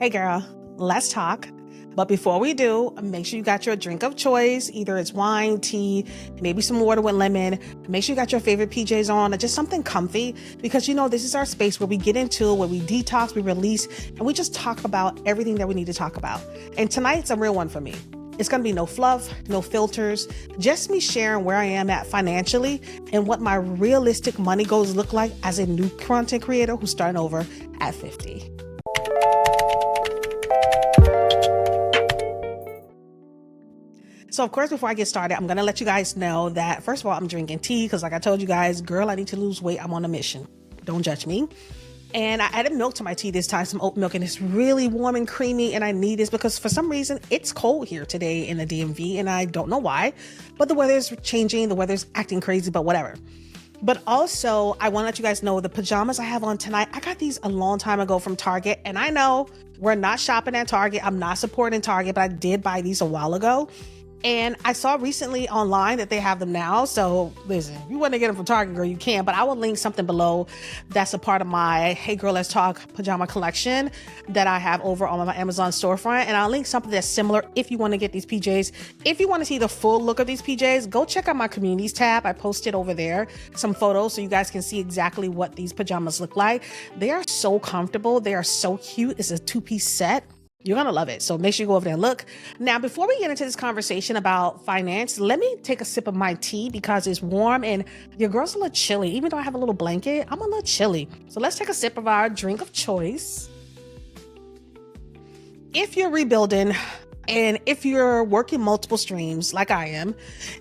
Hey girl, let's talk. But before we do, make sure you got your drink of choice. Either it's wine, tea, maybe some water with lemon. Make sure you got your favorite PJs on or just something comfy, because this is our space where we get into, where we detox, we release, and we just talk about everything that we need to talk about. And tonight's a real one for me. It's going to be no fluff, no filters, just me sharing where I am at financially and what my realistic money goals look like as a new content creator who's starting over at 50. So of course, before I get started, I'm going to let you guys know that, first of all, I'm drinking tea because like I told you guys, girl, I need to lose weight. I'm on a mission. Don't judge me. And I added milk to my tea this time, some oat milk, and it's really warm and creamy. And I need this because for some reason it's cold here today in the DMV and I don't know why, but the weather's changing. The weather's acting crazy, but whatever. But also I want to let you guys know the pajamas I have on tonight. I got these a long time ago from Target, and I know we're not shopping at Target. I'm not supporting Target, but I did buy these a while ago. And I saw recently online that they have them now. So listen, if you want to get them from Target, girl, you can. But I will link something below that's a part of my Hey Girl, Let's Talk pajama collection that I have over on my Amazon storefront. And I'll link something that's similar if you want to get these PJs. If you want to see the full look of these PJs, go check out my communities tab. I posted over there some photos so you guys can see exactly what these pajamas look like. They are so comfortable. They are so cute. It's a 2-piece set. You're going to love it. So make sure you go over there and look. Now, before we get into this conversation about finance, let me take a sip of my tea because it's warm and your girl's a little chilly. Even though I have a little blanket, I'm a little chilly. So let's take a sip of our drink of choice. If you're rebuilding and if you're working multiple streams like I am,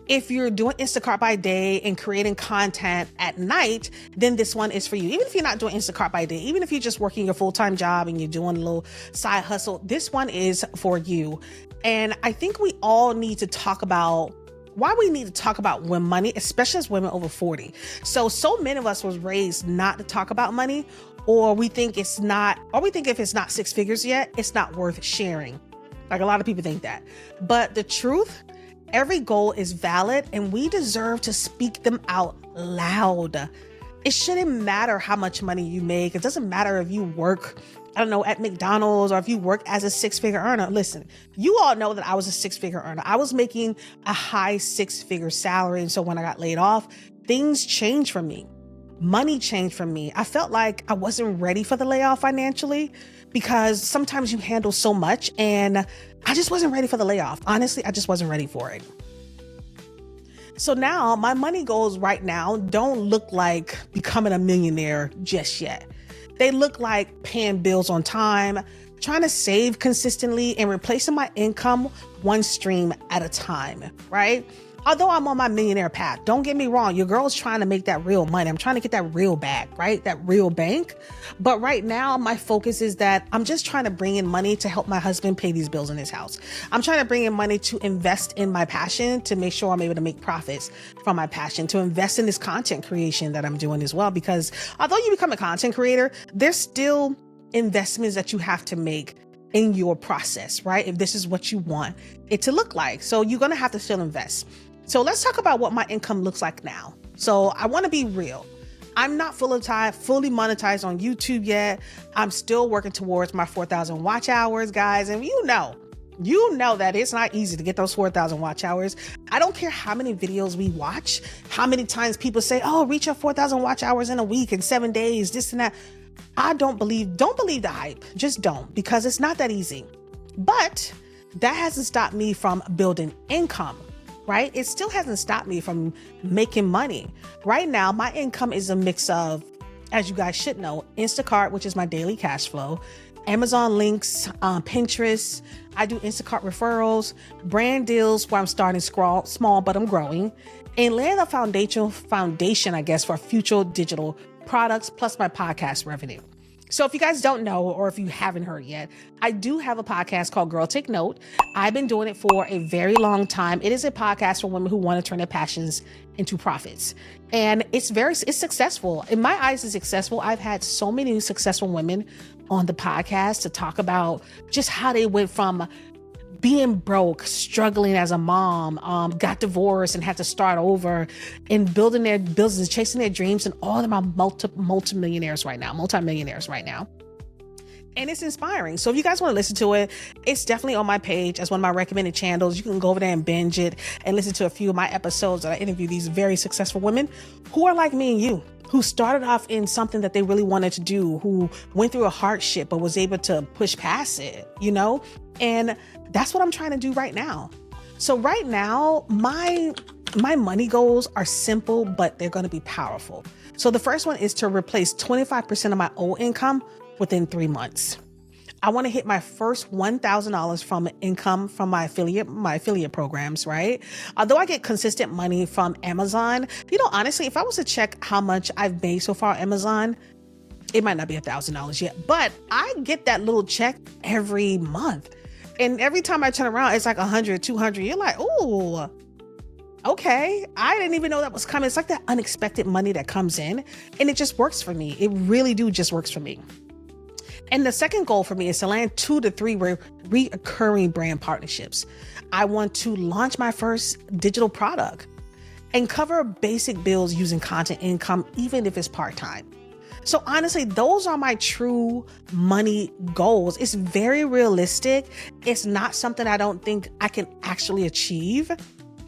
if you're doing Instacart by day and creating content at night, then this one is for you. Even if you're not doing Instacart by day, even if you're just working your full-time job and you're doing a little side hustle, this one is for you. And I think we all need to talk about why we need to talk about money, especially as women over 40. So many of us was raised not to talk about money, or we think if it's not 6 figures yet, it's not worth sharing. Like a lot of people think that. But the truth, every goal is valid and we deserve to speak them out loud. It shouldn't matter how much money you make. It doesn't matter if you work, at McDonald's or if you work as a 6-figure earner. Listen, you all know that I was a 6-figure earner. I was making a high 6-figure salary. And so when I got laid off, things changed for me. Money changed for me. I felt like I wasn't ready for the layoff financially because sometimes you handle so much and I just wasn't ready for the layoff. Honestly, I just wasn't ready for it. So now my money goals right now don't look like becoming a millionaire just yet. They look like paying bills on time, trying to save consistently, and replacing my income one stream at a time, right? Although I'm on my millionaire path, don't get me wrong, your girl's trying to make that real money. I'm trying to get that real bag, right? That real bank. But right now, my focus is that I'm just trying to bring in money to help my husband pay these bills in his house. I'm trying to bring in money to invest in my passion, to make sure I'm able to make profits from my passion, to invest in this content creation that I'm doing as well. Because although you become a content creator, there's still investments that you have to make in your process, right? If this is what you want it to look like. So you're going to have to still invest. So let's talk about what my income looks like now. So I want to be real. I'm not fully monetized on YouTube yet. I'm still working towards my 4,000 watch hours, guys. And you know that it's not easy to get those 4,000 watch hours. I don't care how many videos we watch, how many times people say, oh, reach your 4,000 watch hours in a week, in 7 days, this and that. I don't believe the hype. Just don't, because it's not that easy. But that hasn't stopped me from building income. Right? It still hasn't stopped me from making money. Right now, my income is a mix of, as you guys should know, Instacart, which is my daily cash flow, Amazon links, Pinterest. I do Instacart referrals, brand deals where I'm starting small, but I'm growing, and laying the foundation, I guess, for future digital products, plus my podcast revenue. So if you guys don't know, or if you haven't heard yet, I do have a podcast called Girl Take Note. I've been doing it for a very long time. It is a podcast for women who want to turn their passions into profits. And it's successful. In my eyes, it's successful. I've had so many successful women on the podcast to talk about just how they went from being broke, struggling as a mom, got divorced and had to start over and building their business, chasing their dreams. And all of them are multimillionaires right now. and it's inspiring. So if you guys want to listen to it, it's definitely on my page as one of my recommended channels. You can go over there and binge it and listen to a few of my episodes that I interview these very successful women who are like me and you, who started off in something that they really wanted to do, who went through a hardship but was able to push past it, you know? And that's what I'm trying to do right now. So right now, my money goals are simple, but they're going to be powerful. So the first one is to replace 25% of my old income within 3 months. I want to hit my first $1,000 from income from my affiliate programs, right? Although I get consistent money from Amazon, honestly, if I was to check how much I've made so far on Amazon, it might not be $1,000 yet, but I get that little check every month. And every time I turn around, it's like 100, 200. You're like, oh, okay. I didn't even know that was coming. It's like that unexpected money that comes in, and it just works for me. It really just works for me. And the second goal for me is to land 2 to 3 reoccurring brand partnerships. I want to launch my first digital product and cover basic bills using content income, even if it's part-time. So honestly, those are my true money goals. It's very realistic. It's not something I don't think I can actually achieve,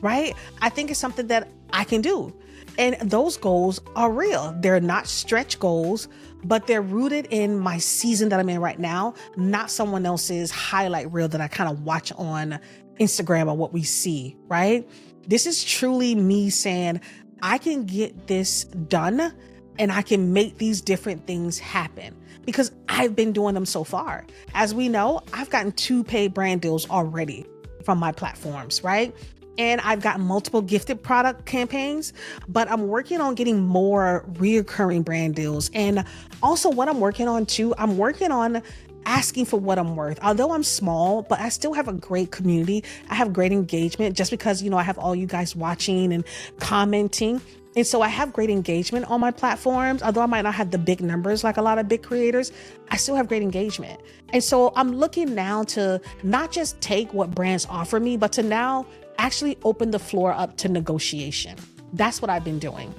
right? I think it's something that I can do. And those goals are real. They're not stretch goals, but they're rooted in my season that I'm in right now, not someone else's highlight reel that I kind of watch on Instagram or what we see, right? This is truly me saying, I can get this done and I can make these different things happen because I've been doing them so far. As we know, I've gotten 2 paid brand deals already from my platforms, right? And I've got multiple gifted product campaigns, but I'm working on getting more reoccurring brand deals. And also what I'm working on too, I'm working on asking for what I'm worth. Although I'm small, but I still have a great community. I have great engagement just because, I have all you guys watching and commenting. And so I have great engagement on my platforms. Although I might not have the big numbers like a lot of big creators, I still have great engagement. And so I'm looking now to not just take what brands offer me, but to now actually open the floor up to negotiation. That's what I've been doing.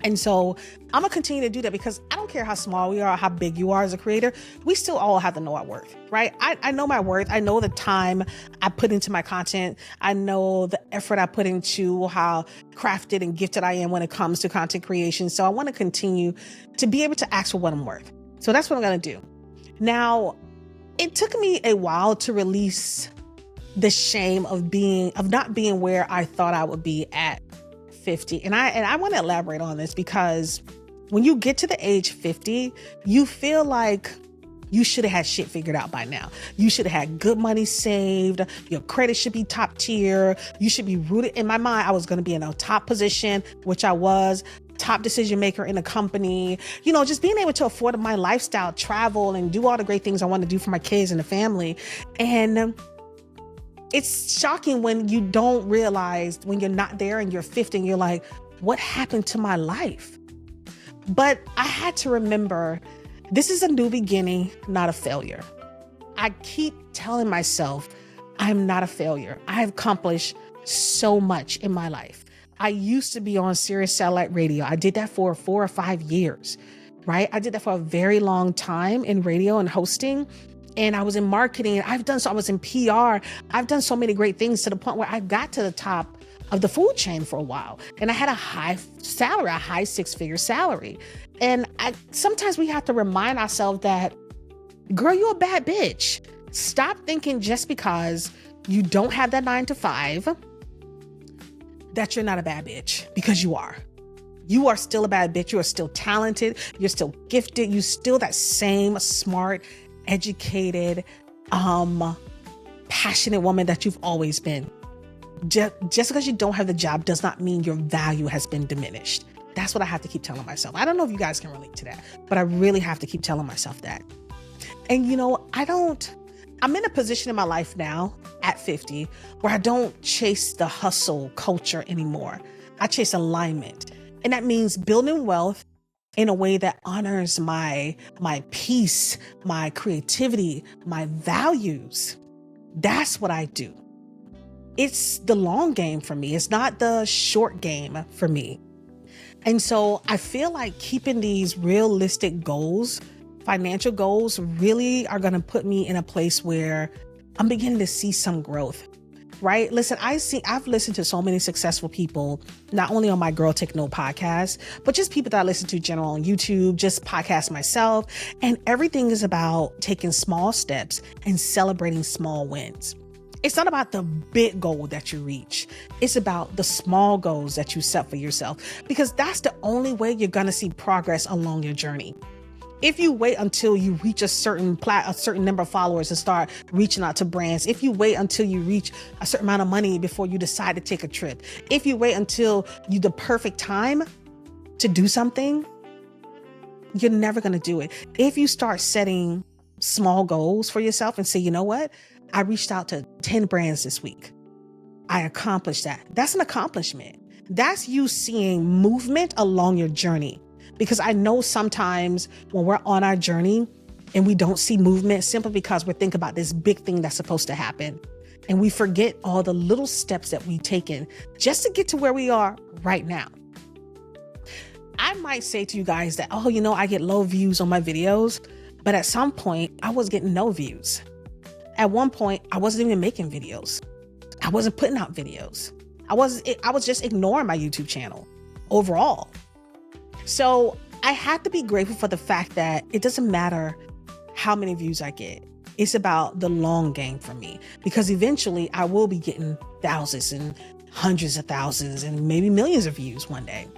And so I'm gonna continue to do that because I don't care how small we are, how big you are as a creator, we still all have to know our worth, right? I know my worth. I know the time I put into my content. I know the effort I put into how crafted and gifted I am when it comes to content creation. So I want to continue to be able to ask for what I'm worth. So that's what I'm going to do. Now, it took me a while to release the shame of not being where I thought I would be at 50. And I want to elaborate on this because when you get to the age 50, you feel like you should have had shit figured out by now. You should have had good money saved. Your credit should be top tier. You should be rooted. In my mind, I was going to be in a top position, which I was, top decision maker in a company, just being able to afford my lifestyle, travel, and do all the great things I want to do for my kids and the family. And it's shocking when you don't realize when you're not there and you're 50 and you're like, what happened to my life? But I had to remember, this is a new beginning, not a failure. I keep telling myself, I'm not a failure. I have accomplished so much in my life. I used to be on Sirius Satellite Radio. I did that for 4 or 5 years, right? I did that for a very long time in radio and hosting. And I was in marketing. I was in PR. I've done so many great things to the point where I got to the top of the food chain for a while. And I had a high salary, a high 6-figure salary. And sometimes we have to remind ourselves that, girl, you're a bad bitch. Stop thinking just because you don't have that 9 to 5 that you're not a bad bitch, because you are. You are still a bad bitch. You are still talented. You're still gifted. You're still that same smart, educated, passionate woman that you've always been. Just because you don't have the job does not mean your value has been diminished. That's what I have to keep telling myself. I don't know if you guys can relate to that, but I really have to keep telling myself that. And I'm in a position in my life now at 50 where I don't chase the hustle culture anymore. I chase alignment. And that means building wealth in a way that honors my peace, my creativity, my values. That's what I do. It's the long game for me. It's not the short game for me. And so I feel like keeping these realistic goals financial goals really are going to put me in a place where I'm beginning to see some growth, right? Listen, I've listened to so many successful people, not only on my Girl Take Note podcast, but just people that I listen to general on YouTube, just podcast myself. And everything is about taking small steps and celebrating small wins. It's not about the big goal that you reach. It's about the small goals that you set for yourself, because that's the only way you're going to see progress along your journey. If you wait until you reach a certain number of followers to start reaching out to brands, if you wait until you reach a certain amount of money before you decide to take a trip, if you wait until the perfect time to do something, you're never going to do it. If you start setting small goals for yourself and say, you know what? I reached out to 10 brands this week. I accomplished that. That's an accomplishment. That's you seeing movement along your journey. Because I know sometimes when we're on our journey and we don't see movement simply because we're thinking about this big thing that's supposed to happen. And we forget all the little steps that we've taken just to get to where we are right now. I might say to you guys that, oh, I get low views on my videos, but at some point I was getting no views. At one point, I wasn't even making videos. I wasn't putting out videos. I was just ignoring my YouTube channel overall. So I had to be grateful for the fact that it doesn't matter how many views I get. It's about the long game for me, because eventually I will be getting thousands and hundreds of thousands and maybe millions of views one day.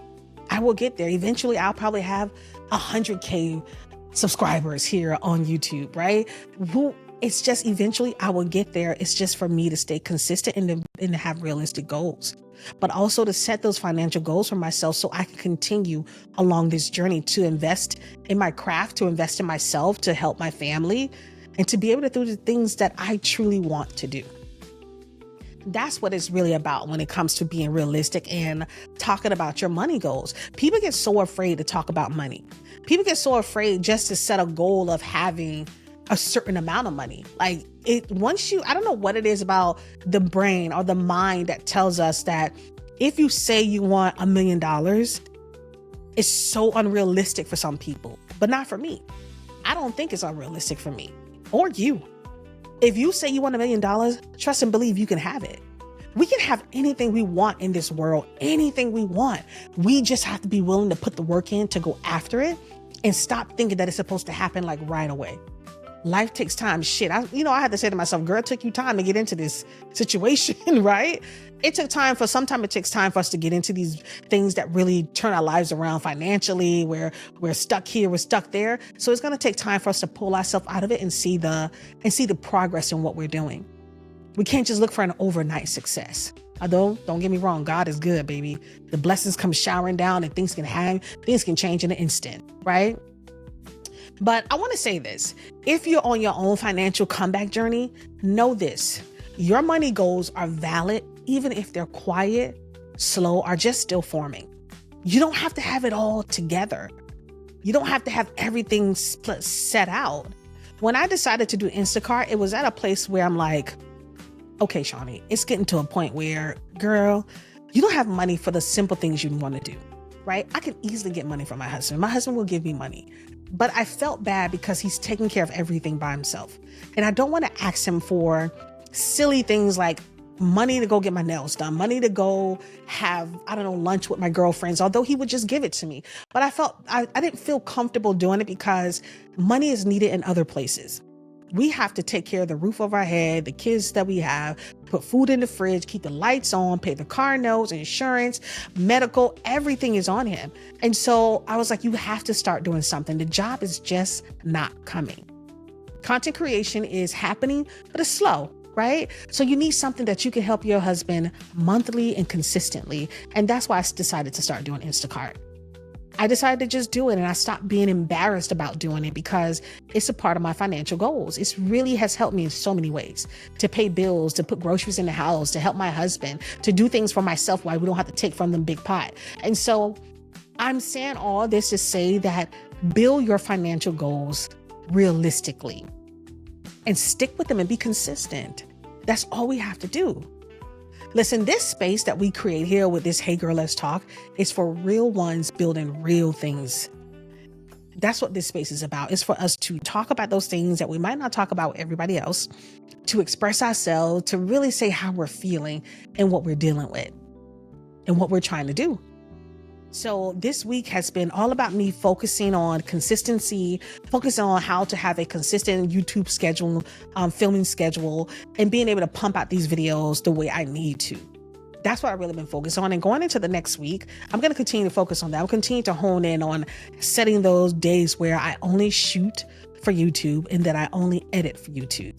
I will get there. Eventually I'll probably have 100K subscribers here on YouTube, right? It's just eventually I will get there. It's just for me to stay consistent and to have realistic goals, but also to set those financial goals for myself so I can continue along this journey to invest in my craft, to invest in myself, to help my family, and to be able to do the things that I truly want to do. That's what it's really about when it comes to being realistic and talking about your money goals. People get so afraid to talk about money. People get so afraid just to set a goal of having a certain amount of money. I don't know what it is about the brain or the mind that tells us that if you say you want $1 million, it's so unrealistic for some people, but not for me. I don't think it's unrealistic for me or you. If you say you want $1 million, trust and believe you can have it. We can have anything we want in this world, anything we want. We just have to be willing to put the work in to go after it and stop thinking that it's supposed to happen like right away. Life takes time. Shit, I had to say to myself, girl, it took you time to get into this situation, right? It takes time for us to get into these things that really turn our lives around financially, where we're stuck here, we're stuck there. So it's going to take time for us to pull ourselves out of it and see the progress in what we're doing. We can't just look for an overnight success. Although, don't get me wrong, God is good, baby. The blessings come showering down and things can change in an instant, right? But I want to say this. If you're on your own financial comeback journey, know this. Your money goals are valid, even if they're quiet, slow, or just still forming. You don't have to have it all together. You don't have to have everything set out. When I decided to do Instacart, it was at a place where I'm like, okay, Shawnee, it's getting to a point where, girl, you don't have money for the simple things you want to do, right? I can easily get money from my husband. My husband will give me money. But I felt bad because he's taking care of everything by himself. And I don't want to ask him for silly things like money to go get my nails done, money to go have, lunch with my girlfriends, although he would just give it to me. But I didn't feel comfortable doing it because money is needed in other places. We have to take care of the roof over our head, the kids that we have, put food in the fridge, keep the lights on, pay the car notes, insurance, medical, everything is on him. And so I was like, you have to start doing something. The job is just not coming. Content creation is happening, but it's slow, right? So you need something that you can help your husband monthly and consistently. And that's why I decided to start doing Instacart. I decided to just do it, and I stopped being embarrassed about doing it because it's a part of my financial goals. It really has helped me in so many ways, to pay bills, to put groceries in the house, to help my husband, to do things for myself while we don't have to take from the big pot. And so I'm saying all this to say that build your financial goals realistically and stick with them and be consistent. That's all we have to do. Listen, this space that we create here with this Hey Girl, Let's Talk is for real ones building real things. That's what this space is about. It's for us to talk about those things that we might not talk about with everybody else, to express ourselves, to really say how we're feeling and what we're dealing with and what we're trying to do. So this week has been all about me focusing on consistency, focusing on how to have a consistent YouTube schedule, filming schedule, and being able to pump out these videos the way I need to. That's what I've really been focused on. And going into the next week, I'm going to continue to focus on that. I'll continue to hone in on setting those days where I only shoot for YouTube and that I only edit for YouTube.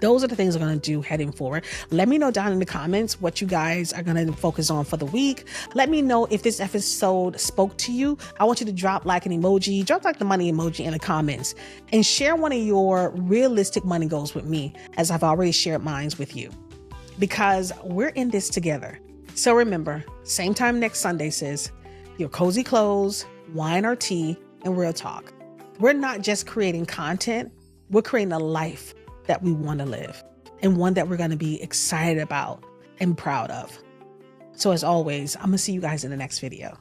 Those are the things I'm going to do heading forward. Let me know down in the comments what you guys are going to focus on for the week. Let me know if this episode spoke to you. I want you to drop like an emoji, drop like the money emoji in the comments, and share one of your realistic money goals with me, as I've already shared mine with you, because we're in this together. So remember, same time next Sunday, sis, your cozy clothes, wine or tea, and real talk. We're not just creating content, we're creating a life that we want to live, and one that we're going to be excited about and proud of. So as always, I'm going to see you guys in the next video.